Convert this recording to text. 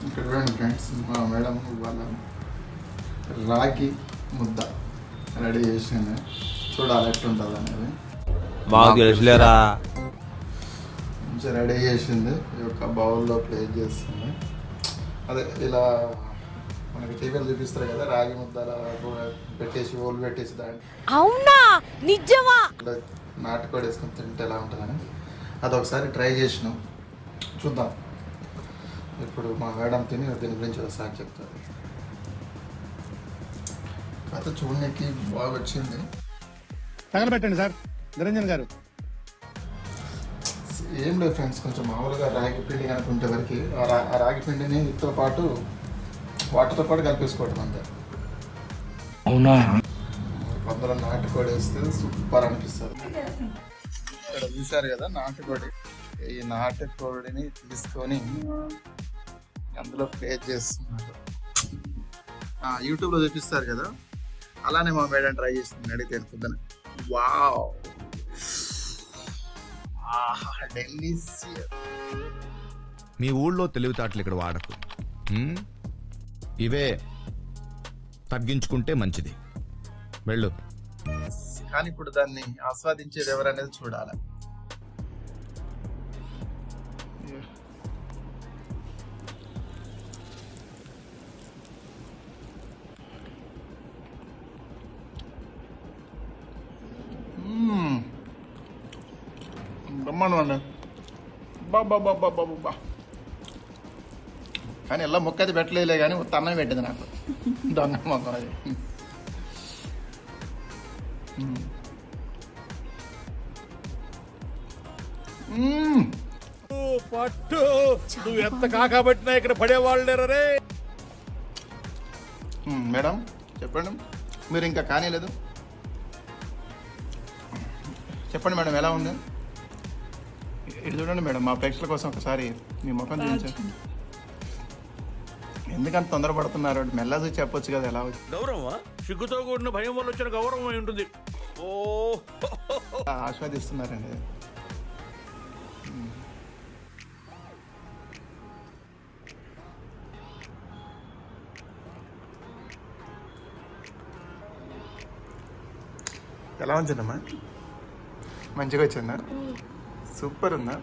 ఇక్కడ చూడండి ఫ్రెండ్స్, మా మేడం ఇవాళ రాగి ముద్ద రెడీ చేసింది. చూడాలి ఎట్లుంటుంది అనేది. మాకు తెలుసులేరా. మంచిగా రెడీ చేసింది. ఈ యొక్క బౌల్లో ప్లేట్ చేస్తుంది. అదే ఇలా మనకి టీవీలు చూపిస్తారు కదా, రాగి ముద్ద అలా పెట్టేసి ఓలు పెట్టేసి దాన్ని అవునా నిజమా నాటుకోడి వేసుకొని తింటే ఎలా ఉంటుందని అదొకసారి ట్రై చేసినాం. చూద్దాం. ఇప్పుడు మా మేడం తిని దీని గురించి ఒకసారి చెప్తారు. కథ చూడడానికి బాగా వచ్చింది. తగలబెట్టండి సార్ నిరంజన్ గారు. ఏం లేదు ఫ్రెండ్స్, కొంచెం మామూలుగా రాగి పిండి కనుకుంటే వరకు ఆ రాగి పిండిని వీటితో పాటు వాటర్తో పాటు కలిపేసుకోవటం అంతే. అవునా? కొందరు నాటుకోడి వేస్తే సూపర్ అనిపిస్తుంది. ఇక్కడ చూశారు కదా నాటుకోడి. ఈ నాటుకోడిని తీసుకొని అందులో ప్లే చేస్తున్నారు. యూట్యూబ్లో చూపిస్తారు కదా, అలానే మా మేడం ట్రై చేస్తుంది అడిగితే పొద్దున. Wow, delicious. మీ ఊళ్ళో తెలివితేటలు ఇక్కడ వాడకు. ఇవే తగ్గించుకుంటే మంచిది. వెళ్ళు. కానీ ఇప్పుడు దాన్ని ఆస్వాదించేది ఎవరనేది చూడాలి. బ్రహ్మాండం అండి. బాబా కానీ ఎలా మొక్క అయితే పెట్టలేదులే, కానీ తన్నం పెట్టింది నాకు. దొంగ మొక్క అది. పట్టు నువ్వు ఎంత కాకబట్టినా ఇక్కడ పడేవాళ్ళు లేరే. మేడం చెప్పండి, మీరు ఇంకా కానీలేదు. చెప్పండి మేడం, ఎలా ఉంది? ఇది చూడండి మేడం, మా ప్రేక్షకుల కోసం ఒకసారి మీ ముఖం చూపించండి. ఎందుకంత తొందరపడుతున్నారు? మెల్లగా చూసి చెప్పొచ్చు కదా ఎలా వచ్చి. గౌరవమా? సిగ్గుతో కూడిన భయం వల్ల వచ్చిన గౌరవం అయి ఉంటుంది. ఓ ఆస్వాదిస్తున్నారండి. ఎలా వచ్చిందమ్మా? మంచిగా వచ్చిందా? సూపర్ ఉందా?